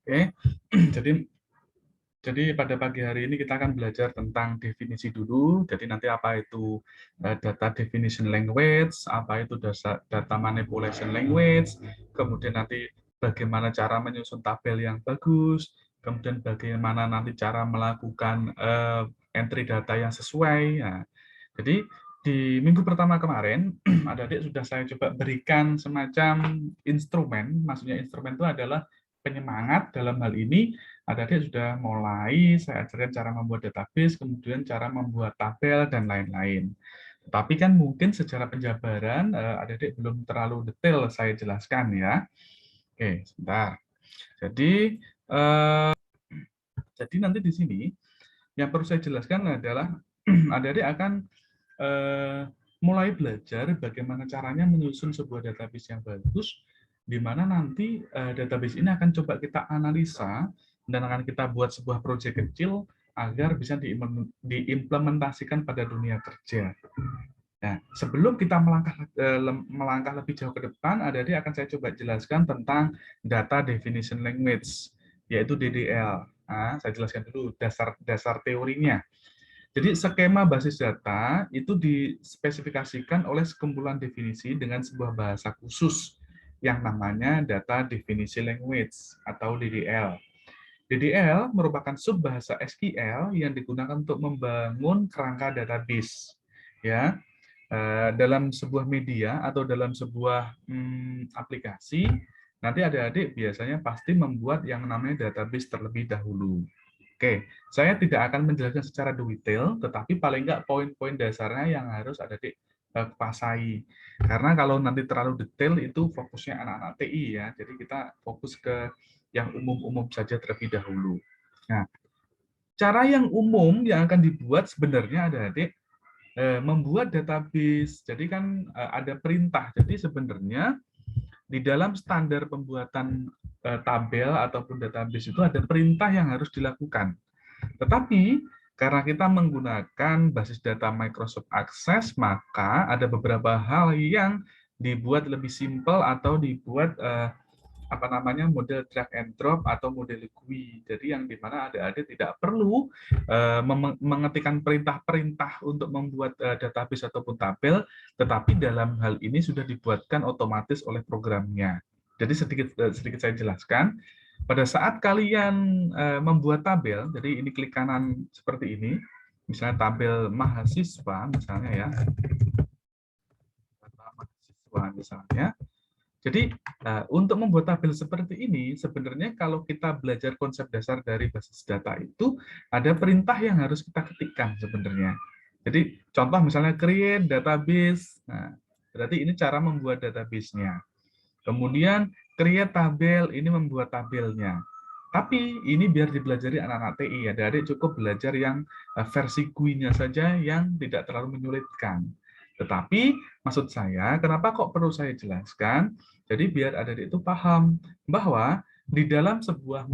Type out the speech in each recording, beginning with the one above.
Oke, jadi pada pagi hari ini kita akan belajar tentang definisi dulu. Jadi nanti apa itu data definition language, apa itu data manipulation language, kemudian nanti bagaimana cara menyusun tabel yang bagus, kemudian bagaimana nanti cara melakukan entry data yang sesuai. Nah, jadi di minggu pertama kemarin, adik-adik sudah saya coba berikan semacam instrumen. Maksudnya instrumen itu adalah penyemangat dalam hal ini. Adik-adik sudah mulai saya ajarkan cara membuat database, kemudian cara membuat tabel, dan lain-lain. Tapi kan mungkin secara penjabaran, adik-adik belum terlalu detail saya jelaskan ya. Oke, sebentar. Jadi, nanti di sini, yang perlu saya jelaskan adalah adik-adik akan mulai belajar bagaimana caranya menyusun sebuah database yang bagus, di mana nanti database ini akan coba kita analisa dan akan kita buat sebuah proyek kecil agar bisa diimplementasikan pada dunia kerja. Nah, sebelum kita melangkah lebih jauh ke depan, adik-adik akan saya coba jelaskan tentang Data Definition Language, yaitu DDL. Nah, saya jelaskan dulu dasar teorinya. Jadi skema basis data itu dispesifikasikan oleh sekumpulan definisi dengan sebuah bahasa khusus yang namanya Data Definition Language atau DDL. DDL merupakan subbahasa SQL yang digunakan untuk membangun kerangka database. Ya, dalam sebuah media atau dalam sebuah aplikasi, nanti adik-adik biasanya pasti membuat yang namanya database terlebih dahulu. Oke, saya tidak akan menjelaskan secara detail, tetapi paling nggak poin-poin dasarnya yang harus adik-adik kuasai. Karena kalau nanti terlalu detail itu fokusnya anak-anak TI ya, jadi kita fokus ke yang umum-umum saja terlebih dahulu. Nah, cara yang umum yang akan dibuat sebenarnya adik-adik membuat database. Jadi kan ada perintah. Jadi sebenarnya di dalam standar pembuatan tabel ataupun database itu ada perintah yang harus dilakukan. Tetapi karena kita menggunakan basis data Microsoft Access, maka ada beberapa hal yang dibuat lebih simpel atau dibuat model drag and drop atau model GUI. Jadi yang dimana adik-adik tidak perlu mengetikkan perintah-perintah untuk membuat database ataupun tabel, tetapi dalam hal ini sudah dibuatkan otomatis oleh programnya. Jadi sedikit saya jelaskan. Pada saat kalian membuat tabel, jadi ini klik kanan seperti ini, misalnya tabel mahasiswa, misalnya ya, mahasiswa misalnya. Jadi untuk membuat tabel seperti ini, sebenarnya kalau kita belajar konsep dasar dari basis data itu, ada perintah yang harus kita ketikkan sebenarnya. Jadi contoh misalnya create database, nah, berarti ini cara membuat database-nya. Kemudian create tabel, ini membuat tabelnya. Tapi ini biar dipelajari anak-anak TI, adik-adik cukup belajar yang versi GUI-nya saja yang tidak terlalu menyulitkan. Tetapi maksud saya, kenapa kok perlu saya jelaskan? Jadi biar adik-adik itu paham bahwa di dalam sebuah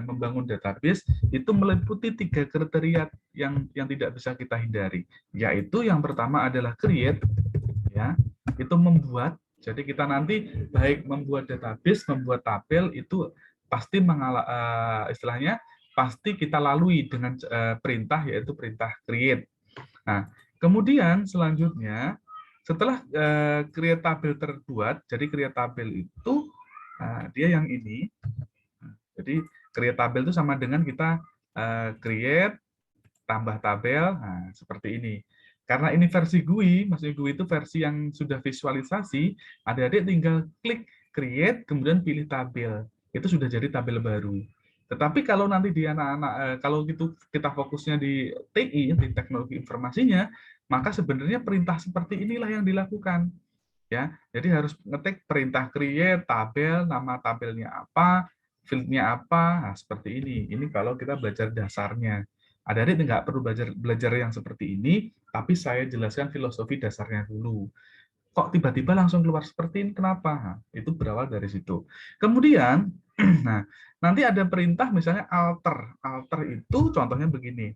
membangun database itu meliputi 3 kriteria yang tidak bisa kita hindari. Yaitu yang pertama adalah create, ya, itu membuat. Jadi kita nanti baik membuat database, membuat tabel itu pasti istilahnya pasti kita lalui dengan perintah yaitu perintah create. Nah, kemudian selanjutnya setelah create tabel terbuat, jadi create tabel itu dia yang ini. Jadi create tabel itu sama dengan kita create tambah tabel, nah seperti ini. Karena ini versi GUI, maksudnya GUI itu versi yang sudah visualisasi, adik-adik tinggal klik create, kemudian pilih tabel. Itu sudah jadi tabel baru. Tetapi kalau nanti di anak-anak, kalau gitu kita fokusnya di TI, di teknologi informasinya, maka sebenarnya perintah seperti inilah yang dilakukan. Ya, jadi harus ngetik perintah create, tabel, nama tabelnya apa, field-nya apa, nah, seperti ini. Ini kalau kita belajar dasarnya. Adik-adik nggak perlu belajar yang seperti ini, tapi saya jelaskan filosofi dasarnya dulu. Kok tiba-tiba langsung keluar seperti ini? Kenapa? Nah, itu berawal dari situ. Kemudian, nah nanti ada perintah misalnya alter. Alter itu contohnya begini.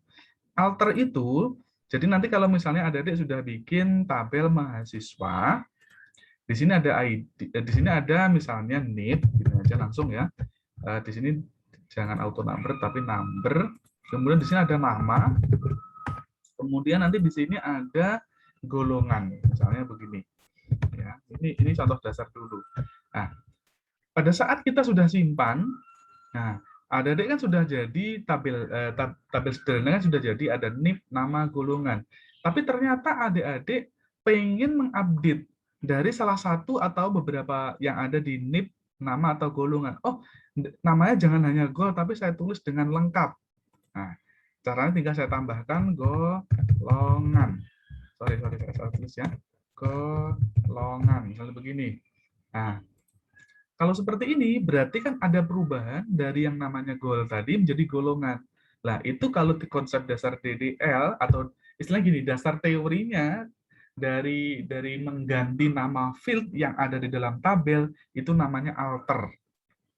Alter itu, jadi nanti kalau misalnya adik-adik sudah bikin tabel mahasiswa, di sini ada ID, di sini ada misalnya NIP, gitu aja langsung ya. Di sini Jangan auto number tapi number. Kemudian di sini ada nama. Kemudian nanti di sini ada golongan. Misalnya begini. Ya, ini contoh dasar dulu. Nah, pada saat kita sudah simpan, nah, adik-adik kan sudah jadi tabel sederhana kan sudah jadi, ada NIP, nama, golongan. Tapi ternyata adik-adik pengen mengupdate dari salah satu atau beberapa yang ada di NIP, nama atau golongan. Oh, namanya jangan hanya Gol, tapi saya tulis dengan lengkap. Nah, caranya tinggal saya tambahkan golongan. Sorry, saya salah tulis ya. Golongan, misalnya begini. Nah, kalau seperti ini, berarti kan ada perubahan dari yang namanya gol tadi menjadi golongan. Nah, itu kalau di konsep dasar DDL, atau istilah gini, dasar teorinya dari mengganti nama field yang ada di dalam tabel, itu namanya alter.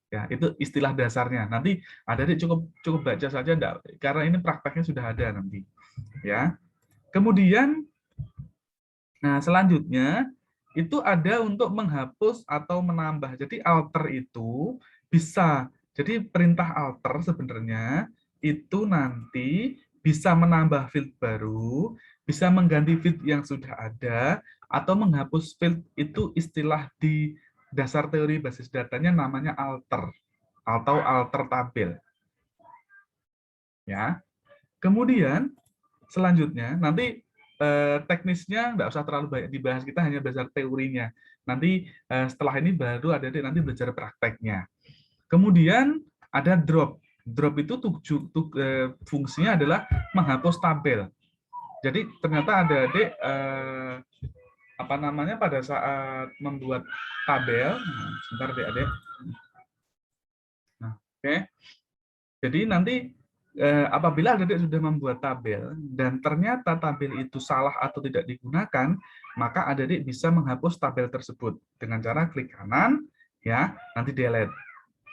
Ya, itu istilah dasarnya. Nanti adik cukup baca saja, enggak, karena ini prakteknya sudah ada nanti. Ya. Kemudian, nah selanjutnya, itu ada untuk menghapus atau menambah. Jadi alter itu bisa, jadi perintah alter sebenarnya itu nanti bisa menambah field baru, bisa mengganti field yang sudah ada, atau menghapus field. Itu istilah di dasar teori basis datanya namanya alter atau alter tabel. Ya. Kemudian selanjutnya nanti teknisnya nggak usah terlalu banyak dibahas, kita hanya belajar teorinya. Nanti setelah ini baru adik-adik nanti belajar prakteknya. Kemudian ada drop. Drop itu fungsinya adalah menghapus tabel. Jadi ternyata adik-adik apa namanya pada saat membuat tabel, sebentar adik-adik. Nah, oke. Jadi nanti apabila adik-adik sudah membuat tabel dan ternyata tabel itu salah atau tidak digunakan, maka adik-adik bisa menghapus tabel tersebut dengan cara klik kanan, ya, nanti delete.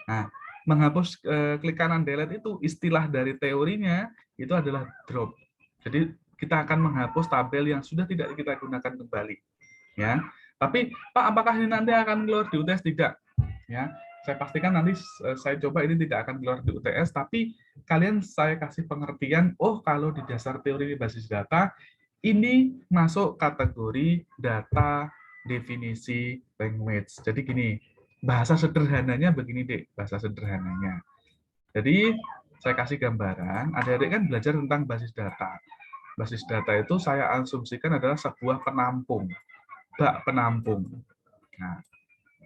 Nah, menghapus klik kanan delete itu istilah dari teorinya itu adalah drop. Jadi kita akan menghapus tabel yang sudah tidak kita gunakan kembali, ya. Tapi Pak, apakah ini nanti akan keluar di UTS? Tidak, ya. Saya pastikan nanti saya coba ini tidak akan keluar di UTS, tapi kalian saya kasih pengertian, oh kalau di dasar teori basis data, ini masuk kategori data definisi language. Jadi gini, bahasa sederhananya begini, Dek, bahasa sederhananya. Jadi saya kasih gambaran, adik-adik kan belajar tentang basis data. Basis data itu saya asumsikan adalah sebuah penampung, bak penampung. Nah,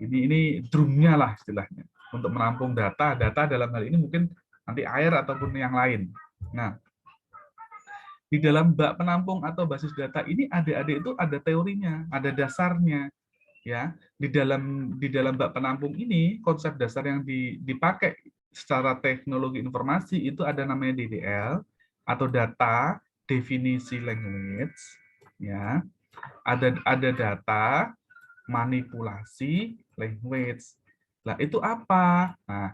ini drumnya lah istilahnya untuk menampung data dalam hal ini mungkin nanti air ataupun yang lain. Nah, di dalam bak penampung atau basis data ini adik-adik itu ada teorinya, ada dasarnya, ya. Di dalam bak penampung ini konsep dasar yang dipakai secara teknologi informasi itu ada namanya DDL atau data definisi language, ya. Ada data manipulasi language. Nah, itu apa? Nah,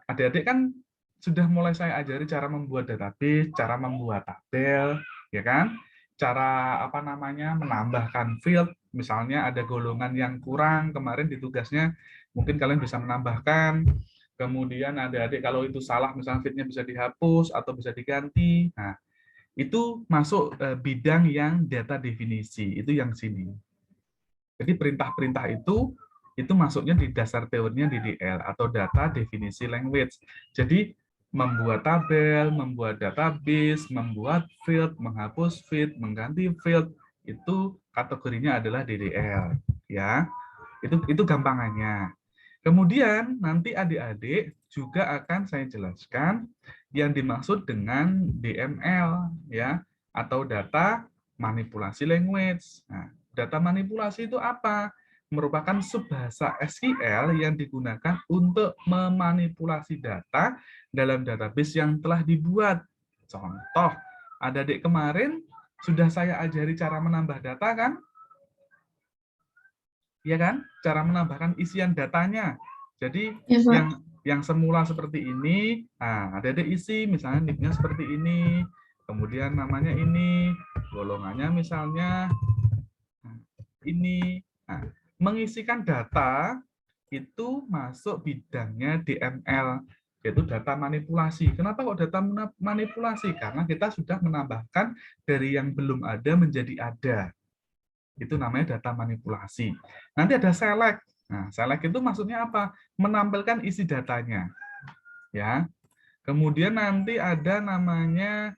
adik-adik kan sudah mulai saya ajari cara membuat database, cara membuat tabel, ya kan? Cara apa namanya menambahkan field, misalnya ada golongan yang kurang kemarin di tugasnya, mungkin kalian bisa menambahkan. Kemudian adik-adik kalau itu salah, misalnya fieldnya bisa dihapus atau bisa diganti. Nah, itu masuk bidang yang data definisi, itu yang sini. Jadi perintah-perintah itu masuknya di dasar teorinya DDL atau data definisi language. Jadi membuat tabel, membuat database, membuat field, menghapus field, mengganti field, itu kategorinya adalah DDL, ya. Itu gampangannya. Kemudian nanti adik-adik juga akan saya jelaskan yang dimaksud dengan DML, ya, atau data manipulasi language. Nah, data manipulasi itu apa? Merupakan subbahasa SQL yang digunakan untuk memanipulasi data dalam database yang telah dibuat. Contoh, adik-adik kemarin sudah saya ajari cara menambah data kan? Ya kan? Cara menambahkan isian datanya. Jadi Ya, yang semula seperti ini, nah adik-adik isi misalnya nicknya seperti ini, kemudian namanya ini, golongannya misalnya ini. Nah, mengisikan data itu masuk bidangnya DML. yaitu data manipulasi. Kenapa kok data manipulasi? Karena kita sudah menambahkan dari yang belum ada menjadi ada. Itu namanya data manipulasi. Nanti ada select. Nah, select itu maksudnya apa? Menampilkan isi datanya. Ya. Kemudian nanti ada namanya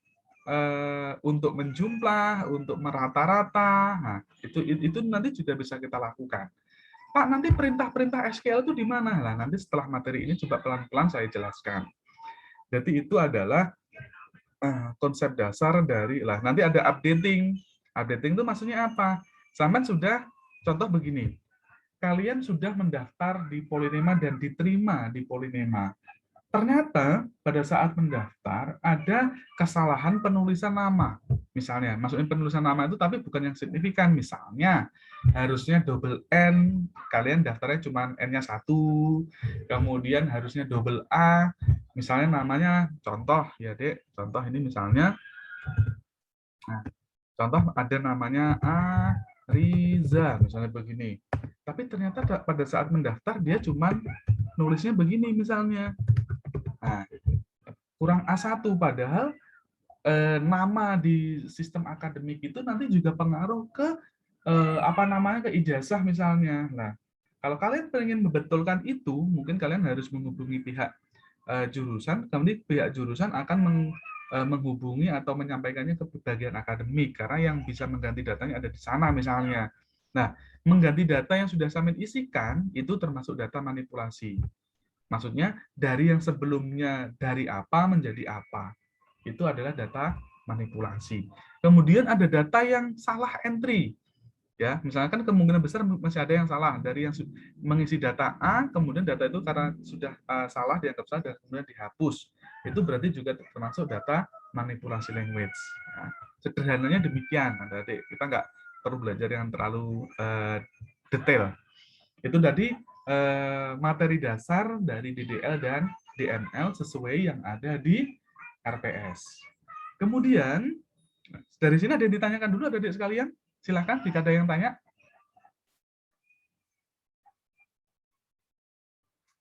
untuk menjumlah, untuk merata-rata. Nah, itu nanti juga bisa kita lakukan. Pak, nanti perintah-perintah SQL itu di mana? Nah, nanti setelah materi ini coba pelan-pelan saya jelaskan. Jadi itu adalah konsep dasar dari lah. Nanti ada updating. Updating itu maksudnya apa? Sampai sudah contoh begini. Kalian sudah mendaftar di Polinema dan diterima di Polinema. Ternyata pada saat mendaftar ada kesalahan penulisan nama. Misalnya, masukin penulisan nama itu tapi bukan yang signifikan. Misalnya, harusnya double N, kalian daftarnya cuma N-nya 1. Kemudian harusnya double A. Misalnya namanya, contoh ya Dek, contoh ini misalnya, nah, contoh ada namanya Riza, misalnya begini. Tapi ternyata pada saat mendaftar dia cuma nulisnya begini misalnya. Nah, kurang A1 padahal nama di sistem akademik itu nanti juga pengaruh ke apa namanya ke ijazah misalnya. Nah, kalau kalian ingin membetulkan itu, mungkin kalian harus menghubungi pihak jurusan, kemudian pihak jurusan akan menghubungi atau menyampaikannya ke bagian akademik karena yang bisa mengganti datanya ada di sana misalnya. Nah, mengganti data yang sudah Samin isikan itu termasuk data manipulasi. Maksudnya dari yang sebelumnya dari apa menjadi apa. Itu adalah data manipulasi. Kemudian ada data yang salah entry. Ya, misalkan kemungkinan besar masih ada yang salah dari yang mengisi data A, kemudian data itu karena sudah salah dianggap salah dan kemudian dihapus. Itu berarti juga termasuk data manipulasi language. Nah, sederhananya demikian, adik. Kita nggak perlu belajar yang terlalu detail. Itu tadi materi dasar dari DDL dan DML sesuai yang ada di RPS. Kemudian, dari sini ada yang ditanyakan dulu, adik sekalian? Silakan jika ada yang tanya.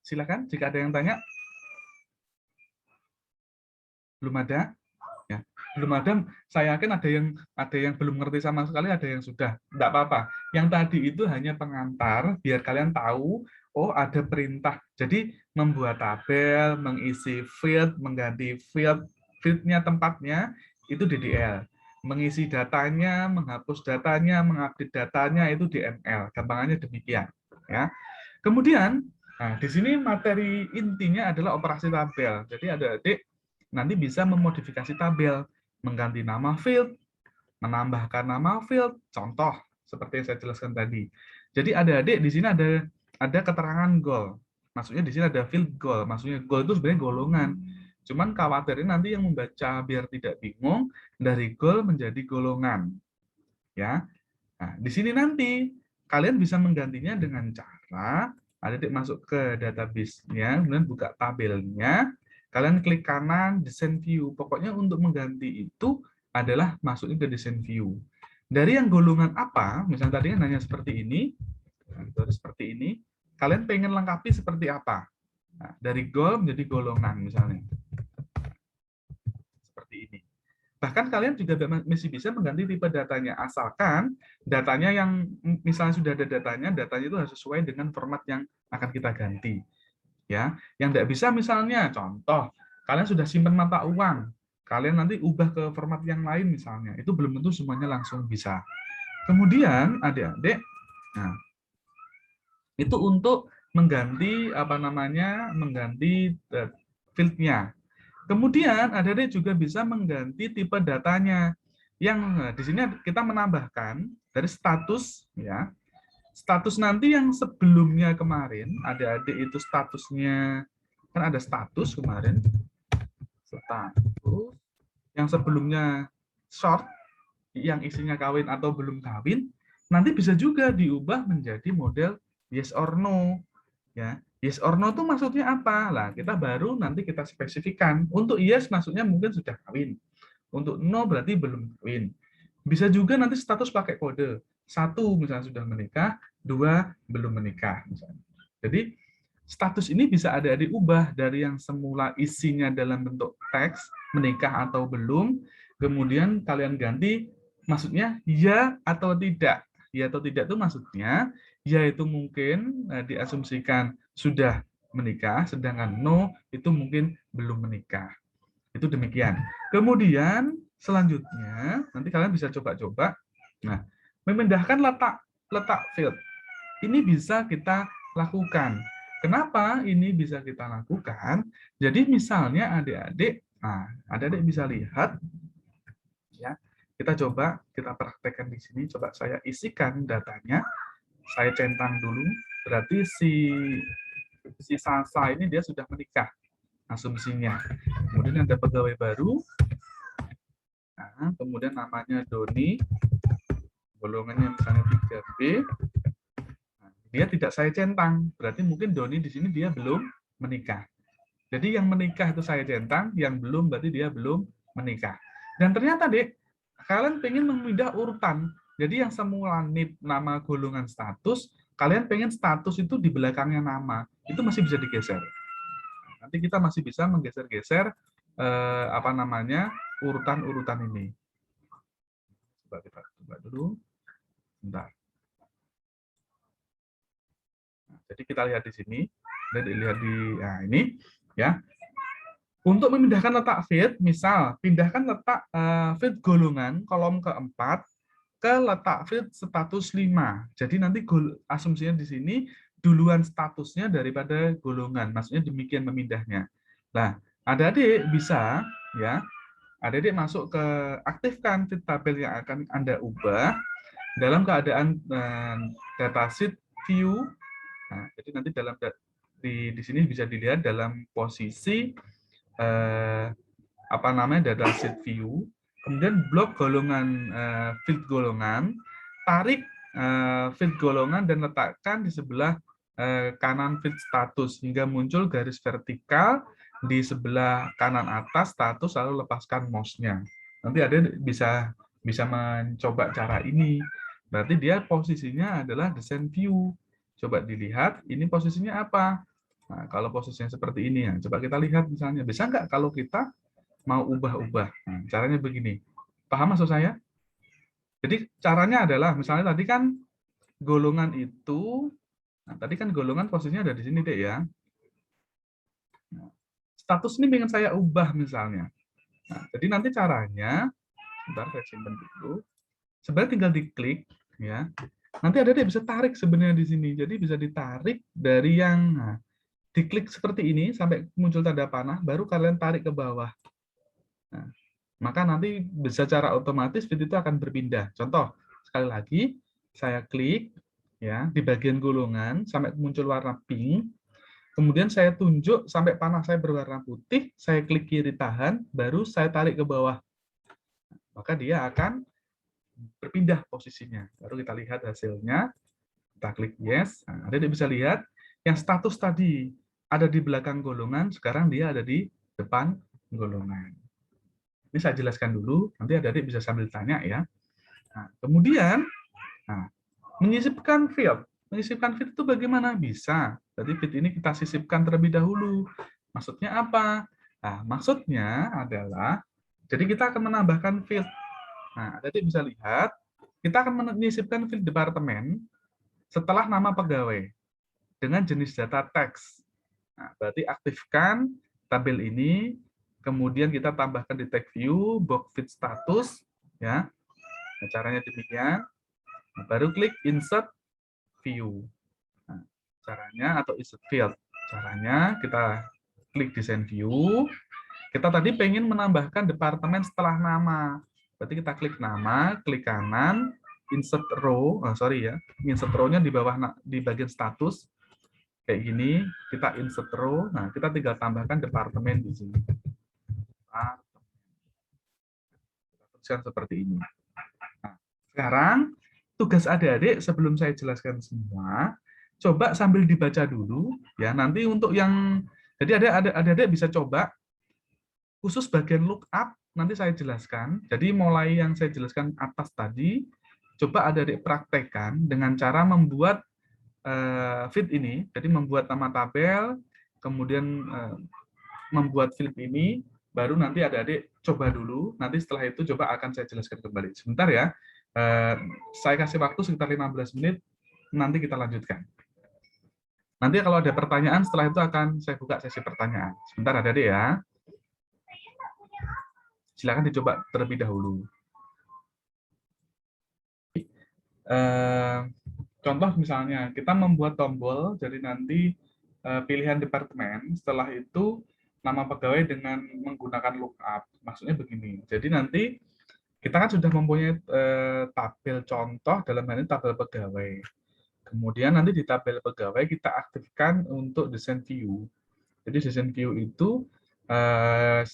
Silakan jika ada yang tanya. Belum ada? Ya, belum ada. Saya yakin ada yang belum ngerti sama sekali, ada yang sudah. Tidak apa-apa. Yang tadi itu hanya pengantar biar kalian tahu oh ada perintah. Jadi membuat tabel, mengisi field, mengganti field, fieldnya tempatnya itu DDL. Mengisi datanya, menghapus datanya, mengupdate datanya itu DML. Gampangannya demikian. Ya. Kemudian, nah, di sini materi intinya adalah operasi tabel. Jadi adik-adik nanti bisa memodifikasi tabel, mengganti nama field, menambahkan nama field. Contoh seperti yang saya jelaskan tadi. Jadi adik-adik di sini ada keterangan goal. Maksudnya di sini ada field goal. Maksudnya goal itu sebenarnya golongan. Cuman khawatirnya nanti yang membaca biar tidak bingung dari goal menjadi golongan. Ya. Nah, di sini nanti kalian bisa menggantinya dengan cara adik masuk ke database-nya, kemudian buka tabelnya, kalian klik kanan design view. Pokoknya untuk mengganti itu adalah masukin ke design view. Dari yang golongan apa, misalnya tadi kan hanya seperti ini, seperti ini, kalian pengen lengkapi seperti apa? Nah, dari goal menjadi golongan misalnya. Seperti ini. Bahkan kalian juga masih bisa mengganti tipe datanya, asalkan datanya yang misalnya sudah ada datanya itu harus sesuai dengan format yang akan kita ganti. Ya, yang tidak bisa misalnya contoh, kalian sudah simpan mata uang, kalian nanti ubah ke format yang lain misalnya, itu belum tentu semuanya langsung bisa. Kemudian adik-adik, nah, itu untuk mengganti apa namanya, mengganti field-nya. Kemudian adik-adik juga bisa mengganti tipe datanya. Yang di sini kita menambahkan dari status ya. Status nanti yang sebelumnya kemarin, adik-adik itu statusnya kan ada status kemarin. Status yang sebelumnya short yang isinya kawin atau belum kawin, nanti bisa juga diubah menjadi model yes or no. Ya, yes or no itu maksudnya apa? Lah, kita baru nanti kita spesifikkan. Untuk yes maksudnya mungkin sudah kawin. Untuk no berarti belum kawin. Bisa juga nanti status pakai kode. 1 misalnya sudah menikah, 2 belum menikah misalnya. Jadi status ini bisa adik-adik ubah dari yang semula isinya dalam bentuk teks, menikah atau belum, kemudian kalian ganti, maksudnya ya atau tidak. Ya atau tidak itu maksudnya, ya itu mungkin diasumsikan sudah menikah, sedangkan no itu mungkin belum menikah. Itu demikian. Kemudian selanjutnya, nanti kalian bisa coba-coba. Nah, memindahkan letak field. Ini bisa kita lakukan. Kenapa ini bisa kita lakukan? Jadi misalnya adik-adik, nah adik-adik bisa lihat, ya. Kita coba, kita praktekkan di sini. Coba saya isikan datanya. Saya centang dulu. Berarti si Sasa ini dia sudah menikah, asumsinya. Kemudian ada pegawai baru. Nah, kemudian namanya Doni. Golongannya misalnya 3B. Dia tidak saya centang, berarti mungkin Doni di sini dia belum menikah. Jadi yang menikah itu saya centang, yang belum berarti dia belum menikah. Dan ternyata dek, kalian pengen memindah urutan. Jadi yang semula nama golongan status, kalian pengen status itu di belakangnya nama, itu masih bisa digeser. Nanti kita masih bisa menggeser-geser urutan-urutan ini. Coba kita coba dulu. Bentar. Jadi kita lihat di sini, dan dilihat di ini, ya. Untuk memindahkan letak feed, misal pindahkan letak feed golongan kolom keempat ke letak feed status 5. Jadi nanti asumsinya di sini duluan statusnya daripada golongan, maksudnya demikian memindahnya. Nah, adik-adik bisa, ya, adik-adik masuk ke aktifkan feed tabel yang akan Anda ubah dalam keadaan datasheet view. Nah, jadi nanti di sini bisa dilihat dalam posisi datasheet view, kemudian blok golongan field golongan, tarik field golongan dan letakkan di sebelah kanan field status hingga muncul garis vertikal di sebelah kanan atas status, lalu lepaskan mouse-nya. Nanti ada bisa mencoba cara ini. Berarti dia posisinya adalah desain view. Coba dilihat, ini posisinya apa? Nah, kalau posisinya seperti ini, ya, coba kita lihat misalnya. Bisa nggak kalau kita mau ubah-ubah? Nah, caranya begini. Paham maksud saya? Jadi caranya adalah, misalnya tadi kan golongan itu, tadi kan golongan posisinya ada di sini deh ya. Nah, status ini ingin saya ubah misalnya. Nah, jadi nanti caranya, sebentar saya simpan dulu. Sebenarnya tinggal diklik, ya. Nanti ada bisa tarik sebenarnya di sini. Jadi bisa ditarik dari yang diklik seperti ini sampai muncul tanda panah, baru kalian tarik ke bawah. Nah, maka nanti bisa secara otomatis feed itu akan berpindah. Contoh, sekali lagi saya klik ya di bagian golongan sampai muncul warna pink. Kemudian saya tunjuk sampai panah saya berwarna putih, saya klik kiri tahan, baru saya tarik ke bawah. Maka dia akan berpindah posisinya. Baru kita lihat hasilnya. Kita klik yes. Nah, Adik bisa lihat yang status tadi ada di belakang golongan, sekarang dia ada di depan golongan. Ini saya jelaskan dulu, nanti adik bisa sambil tanya ya. Nah, kemudian menyisipkan field. Menyisipkan field itu bagaimana? Bisa. Jadi field ini kita sisipkan terlebih dahulu. Maksudnya apa? Nah, maksudnya adalah, jadi kita akan menambahkan field. Nah, adik bisa lihat, kita akan menyisipkan field departemen setelah nama pegawai dengan jenis data teks. Nah, berarti aktifkan tabel ini, kemudian kita tambahkan di tag view, box feed status, ya. Nah, caranya demikian. Nah, baru klik insert view. Nah, caranya atau insert field. Caranya kita klik design view. Kita tadi pengen menambahkan departemen setelah nama. Berarti kita klik nama, klik kanan, insert row, insert row-nya di bawah di bagian status. Kayak gini, kita insert row. Nah, kita tinggal tambahkan departemen di sini. Kita tuliskan seperti ini. Nah, sekarang tugas adik-adik sebelum saya jelaskan semua, coba sambil dibaca dulu ya. Nanti untuk yang jadi adik-adik bisa coba khusus bagian lookup nanti saya jelaskan. Jadi mulai yang saya jelaskan atas tadi, coba adik-adik praktekkan dengan cara membuat field ini, jadi membuat nama tabel, kemudian membuat field ini, baru nanti adik-adik coba dulu, nanti setelah itu coba akan saya jelaskan kembali. Sebentar ya, saya kasih waktu sekitar 15 menit, nanti kita lanjutkan. Nanti kalau ada pertanyaan, setelah itu akan saya buka sesi pertanyaan. Sebentar adik-adik ya. Silakan dicoba terlebih dahulu. Contoh misalnya, kita membuat tombol, jadi nanti pilihan departemen, setelah itu nama pegawai dengan menggunakan lookup. Maksudnya begini, jadi nanti kita kan sudah mempunyai tabel contoh, dalam hal ini tabel pegawai. Kemudian nanti di tabel pegawai kita aktifkan untuk desain view. Jadi desain view itu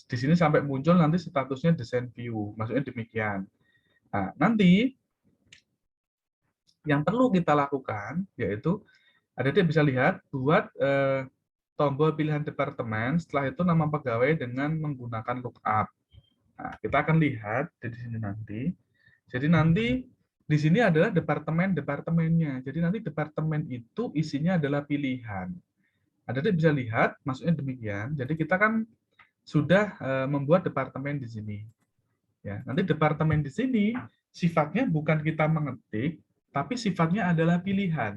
di sini sampai muncul nanti statusnya desain view, maksudnya demikian. Nah, nanti yang perlu kita lakukan yaitu adik-adik bisa lihat buat tombol pilihan departemen, setelah itu nama pegawai dengan menggunakan lookup. Nah, kita akan lihat di sini nanti. Jadi nanti di sini adalah departemen-departemennya. Jadi nanti departemen itu isinya adalah pilihan. Adik-adik bisa lihat, maksudnya demikian. Jadi kita kan sudah membuat departemen di sini. Ya, nanti departemen di sini sifatnya bukan kita mengetik, tapi sifatnya adalah pilihan.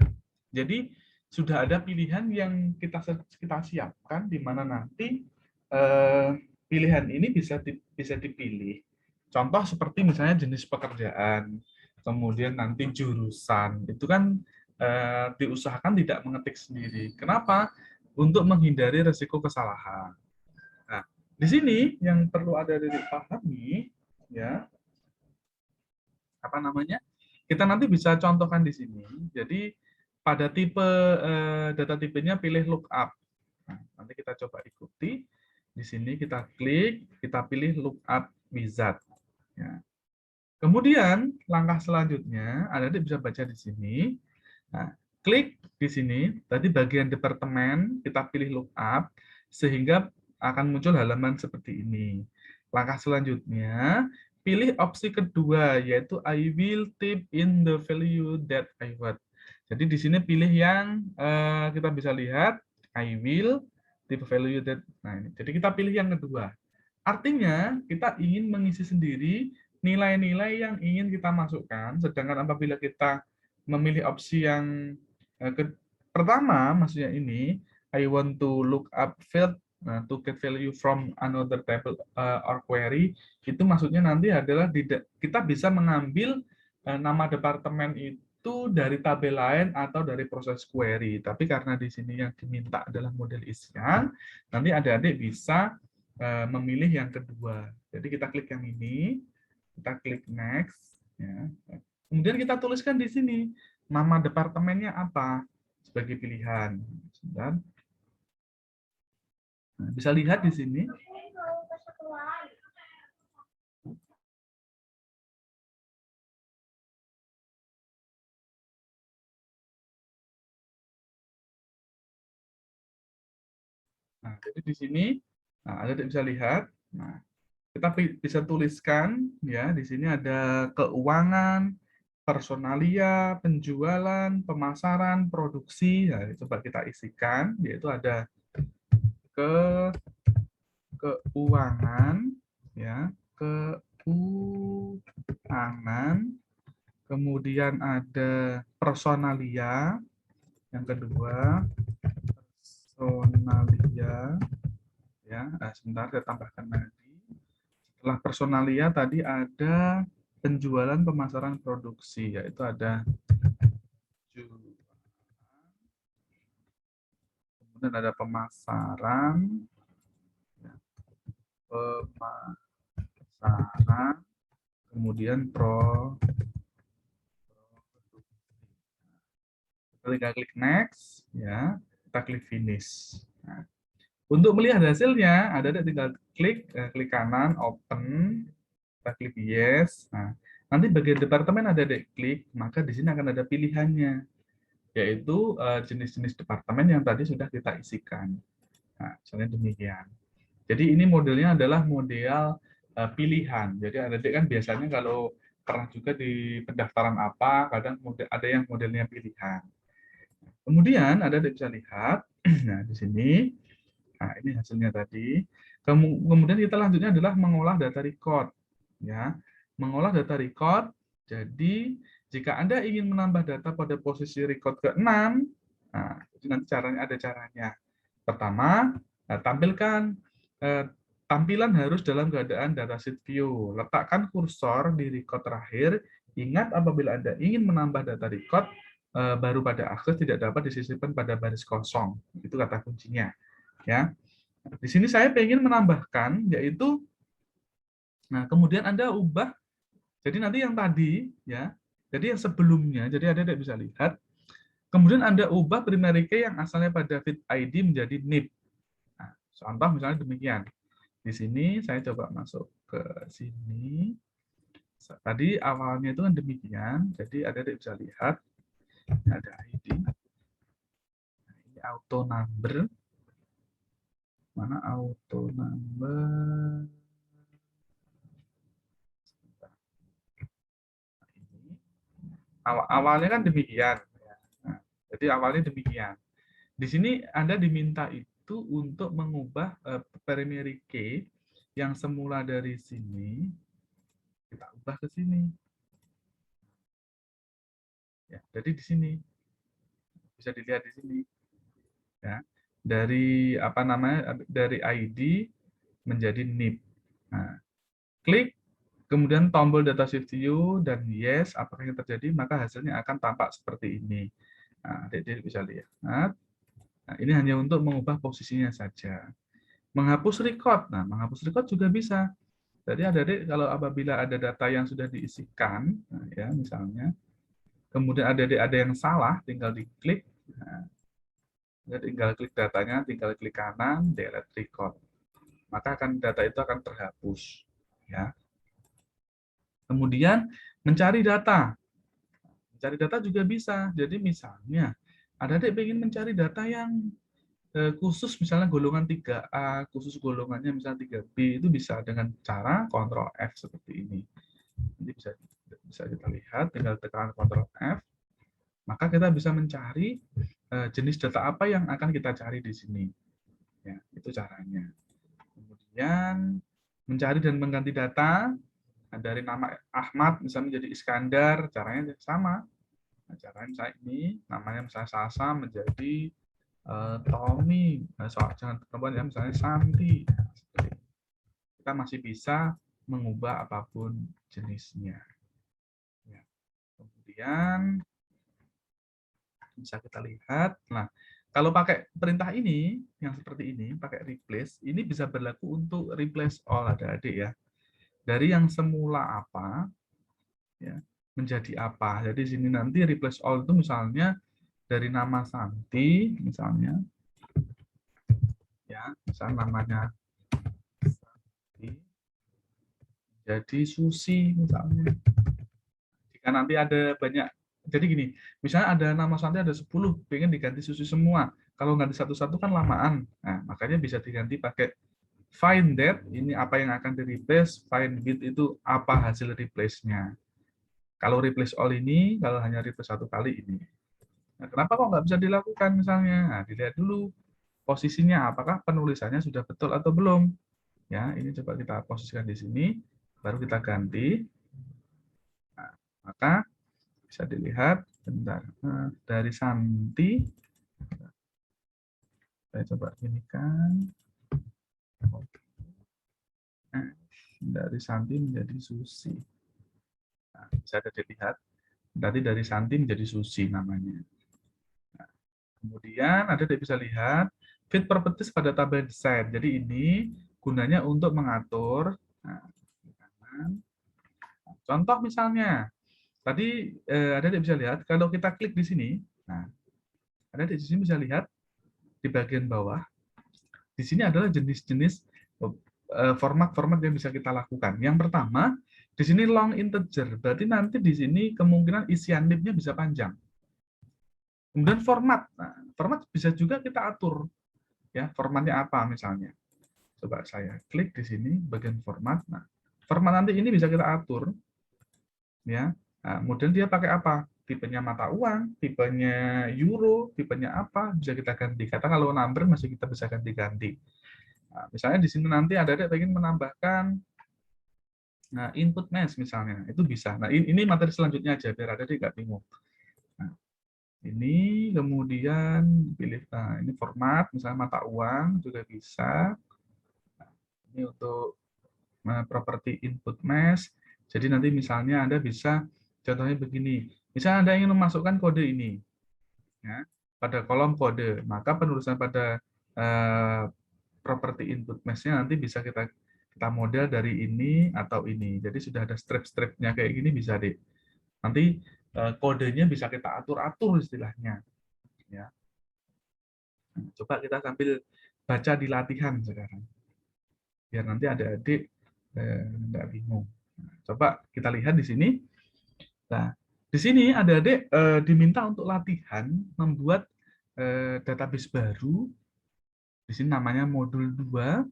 Jadi sudah ada pilihan yang kita siapkan, di mana nanti pilihan ini bisa dipilih. Contoh seperti misalnya jenis pekerjaan, kemudian nanti jurusan, itu kan diusahakan tidak mengetik sendiri. Kenapa? Untuk menghindari risiko kesalahan. Nah, di sini yang perlu ada dipahami, ya, apa namanya? Kita nanti bisa contohkan di sini. Jadi pada tipe data tipenya pilih lookup. Nah, nanti kita coba ikuti. Di sini kita klik, kita pilih lookup wizard. Ya. Kemudian langkah selanjutnya, adik-adik bisa baca di sini. Nah, klik di sini, tadi bagian departemen, kita pilih lookup, sehingga akan muncul halaman seperti ini. Langkah selanjutnya, pilih opsi kedua, yaitu I will type in the value that I want. Jadi di sini pilih yang kita bisa lihat, I will type value that. Nah, ini. Jadi kita pilih yang kedua. Artinya, kita ingin mengisi sendiri nilai-nilai yang ingin kita masukkan, sedangkan apabila kita memilih opsi yang pertama, maksudnya ini, I want to look up field to get value from another table or query, itu maksudnya nanti adalah kita bisa mengambil nama departemen itu dari tabel lain atau dari proses query. Tapi karena di sini yang diminta adalah model isian, nanti adik-adik bisa memilih yang kedua. Jadi kita klik yang ini, kita klik next, ya. Kemudian kita tuliskan di sini nama departemennya apa sebagai pilihan. Sebentar. Nah, bisa lihat di sini. Nah, jadi di sini, nah, ada bisa lihat. Nah, kita bisa tuliskan, ya, di sini ada keuangan, personalia, penjualan, pemasaran, produksi. Nah, coba kita isikan, yaitu ada keuangan, ya, keuangan, kemudian ada personalia, yang kedua personalia, ya. Sebentar saya tambahkan lagi. Setelah personalia tadi ada penjualan, pemasaran, produksi, yaitu ada kemudian ada pemasaran, kemudian kita klik next, ya, kita klik finish. Nah, untuk melihat hasilnya, ada tinggal klik kanan, open, kita klik yes. Nah, nanti bagian departemen ada klik, maka di sini akan ada pilihannya, yaitu jenis-jenis departemen yang tadi sudah kita isikan. Nah, misalnya demikian. Jadi ini modelnya adalah model pilihan. Jadi adik kan biasanya kalau pernah juga di pendaftaran apa, kadang ada yang modelnya pilihan. Kemudian adik bisa lihat, nah di sini, nah ini hasilnya tadi. Kemudian kita lanjutnya adalah mengolah data record, ya, mengolah data record. Jadi jika Anda ingin menambah data pada posisi record ke-6, nah, itu nanti caranya ada caranya. Pertama, tampilkan tampilan harus dalam keadaan datasheet view. Letakkan kursor di record terakhir. Ingat apabila Anda ingin menambah data record, baru pada akses tidak dapat disisipkan pada baris kosong. Itu kata kuncinya. Ya. Di sini saya ingin menambahkan, yaitu, nah kemudian Anda ubah, jadi nanti yang tadi, ya, jadi yang sebelumnya, jadi Anda tidak bisa lihat, kemudian Anda ubah primary key yang asalnya pada feed ID menjadi NIP. Nah, contoh misalnya demikian. Di sini saya coba masuk ke sini. Tadi awalnya itu kan demikian, jadi Anda bisa lihat ada ID. Nah, ini auto number. Mana auto number? Awalnya kan demikian. Nah, jadi awalnya demikian. Di sini Anda diminta itu untuk mengubah primary key yang semula dari sini, kita ubah ke sini. Ya, jadi di sini bisa dilihat di sini. Ya, dari apa namanya, dari ID menjadi NIP. Nah, klik kemudian tombol data shift view dan yes, apakah yang terjadi, maka hasilnya akan tampak seperti ini. Nah, adik-adik bisa lihat. Nah, ini hanya untuk mengubah posisinya saja. Menghapus record. Nah, menghapus record juga bisa. Jadi adik-adik kalau apabila ada data yang sudah diisikan, nah ya misalnya, kemudian adik-adik ada yang salah, tinggal diklik. Nah, tinggal klik datanya, tinggal klik kanan, delete record. Maka data itu akan terhapus. Ya. Kemudian mencari data. Mencari data juga bisa. Jadi misalnya, adik-adik ingin mencari data yang khusus misalnya golongan 3A, khusus golongannya misalnya 3B, itu bisa dengan cara Ctrl F seperti ini. Nanti bisa kita lihat, tinggal tekan Ctrl F, maka kita bisa mencari jenis data apa yang akan kita cari di sini. Ya, itu caranya. Kemudian mencari dan mengganti data, dari nama Ahmad misalnya menjadi Iskandar, caranya sama. Nah, caranya misalnya ini, namanya misalnya Sasa menjadi Tommy, jangan perempuan ya, misalnya Santi. Kita masih bisa mengubah apapun jenisnya. Ya. Kemudian bisa kita lihat. Nah, kalau pakai perintah ini, yang seperti ini, pakai replace, ini bisa berlaku untuk replace all adik-adik ya. Dari yang semula apa, ya, menjadi apa. Jadi sini nanti replace all itu misalnya dari nama Santi, misalnya, ya, misalnya namanya Santi, jadi Susi misalnya. Jika nanti ada banyak, jadi gini, misalnya ada nama Santi ada 10, pengen diganti Susi semua. Kalau ganti satu-satu kan lamaan. Nah, makanya bisa diganti pakai find that, ini apa yang akan di-replace, find with itu apa hasil replace-nya. Kalau replace all ini, kalau hanya replace satu kali ini. Nah, kenapa kok nggak bisa dilakukan misalnya? Nah, dilihat dulu posisinya, apakah penulisannya sudah betul atau belum. Ya, ini coba kita posisikan di sini, baru kita ganti. Nah, maka bisa dilihat, bentar, dari Santi, saya coba ini kan, dari Santi menjadi Susi. Nah, bisa dilihat, tadi dari Santi menjadi Susi namanya. Nah, kemudian ada yang bisa lihat, fit properties pada tabel desain. Jadi ini gunanya untuk mengatur. Nah, contoh misalnya, tadi ada yang bisa lihat, kalau kita klik di sini, nah, ada di sini bisa lihat, di bagian bawah, di sini adalah jenis-jenis format-format yang bisa kita lakukan. Yang pertama, di sini long integer, berarti nanti di sini kemungkinan isian NIP-nya bisa panjang. Kemudian format, nah, format bisa juga kita atur, ya formatnya apa misalnya. Coba saya klik di sini bagian format. Nah, format nanti ini bisa kita atur, ya. Nah, kemudian dia pakai apa? tipenya mata uang, tipenya euro, tipenya apa, bisa kita ganti. Kata kalau number masih kita bisa ganti-ganti. Nah, misalnya di sini nanti adik-adik pengen menambahkan input mesh misalnya, itu bisa. Nah, ini materi selanjutnya aja, biar adik-adik nggak bingung. Nah, ini kemudian pilih, ini format, misalnya mata uang juga bisa. Nah, ini untuk properti input mesh. Jadi nanti misalnya Anda bisa, contohnya begini, misalnya Anda ingin memasukkan kode ini ya, pada kolom kode, maka penulisan pada properti input mesh-nya nanti bisa kita model dari ini atau ini. Jadi sudah ada strip-stripnya kayak gini bisa deh. Nanti kodenya bisa kita atur-atur istilahnya. Ya. Coba kita sambil baca di latihan sekarang. Biar nanti adik-adik nggak bingung. Coba kita lihat di sini. Nah, di sini adik-adik diminta untuk latihan membuat database baru. Di sini namanya modul 2.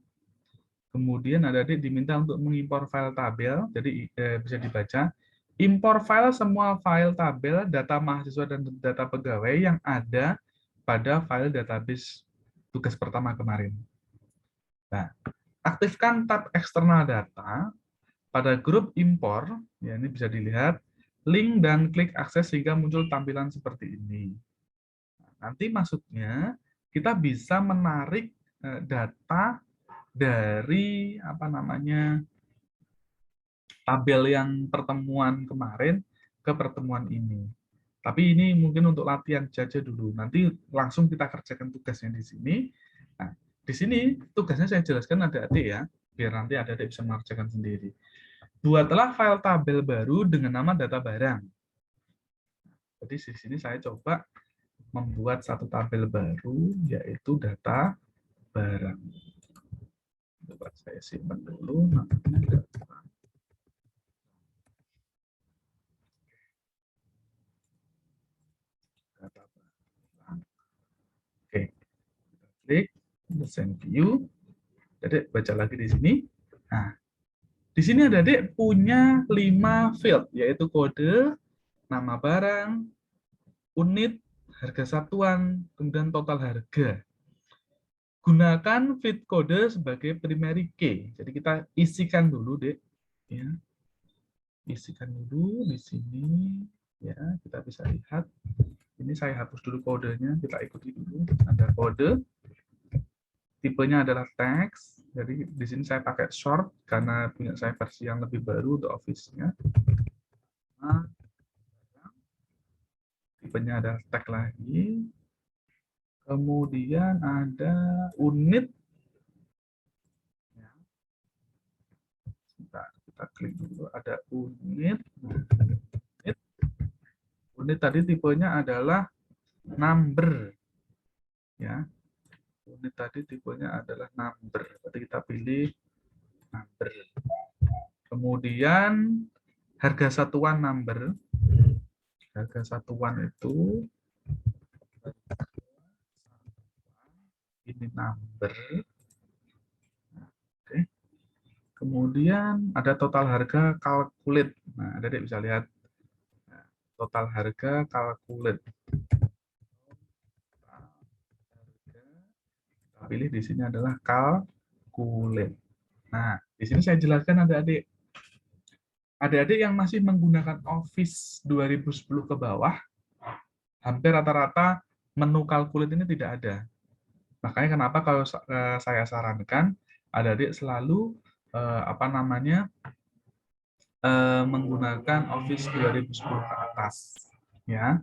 Kemudian adik-adik diminta untuk mengimpor file tabel. Jadi bisa dibaca. Impor file semua file tabel, data mahasiswa dan data pegawai yang ada pada file database tugas pertama kemarin. Nah, aktifkan tab eksternal data pada grup impor, ya ini bisa dilihat, link dan klik akses sehingga muncul tampilan seperti ini. Nanti maksudnya kita bisa menarik data dari tabel yang pertemuan kemarin ke pertemuan ini. Tapi ini mungkin untuk latihan saja dulu. Nanti langsung kita kerjakan tugasnya di sini. Nah, di sini tugasnya saya jelaskan adik-adik ya, biar nanti adik-adik bisa mengerjakan sendiri. Buatlah file tabel baru dengan nama data barang. Jadi di sini saya coba membuat satu tabel baru, yaitu data barang. Coba saya simpan dulu. Namanya data. Oke, kita klik, send view. Jadi baca lagi di sini. Nah, di sini adik punya 5 field, yaitu kode, nama barang, unit, harga satuan, kemudian total harga. Gunakan field kode sebagai primary key. Jadi kita isikan dulu, Dek. Ya. Isikan dulu di sini. Ya, kita bisa lihat. Ini saya hapus dulu kodenya, kita ikuti dulu. Ada kode. Tipenya adalah teks. Jadi di sini saya pakai short karena punya saya versi yang lebih baru untuk Office-nya. Nah, tipenya adalah tag lagi. Kemudian ada unit. Kita klik dulu, ada unit. Unit tadi tipenya adalah number. Ya. Unit tadi tipenya adalah number. Berarti kita pilih number. Kemudian harga satuan number. Harga satuan itu ini number. Oke. Kemudian ada total harga calculate. Nah, Adik bisa lihat total harga calculate. Kita pilih di sini adalah calculate. Nah, di sini saya jelaskan adik-adik. Adik-adik yang masih menggunakan Office 2010 ke bawah, hampir rata-rata menu calculate ini tidak ada. Makanya kenapa kalau saya sarankan adik-adik selalu menggunakan Office 2010 ke atas, ya.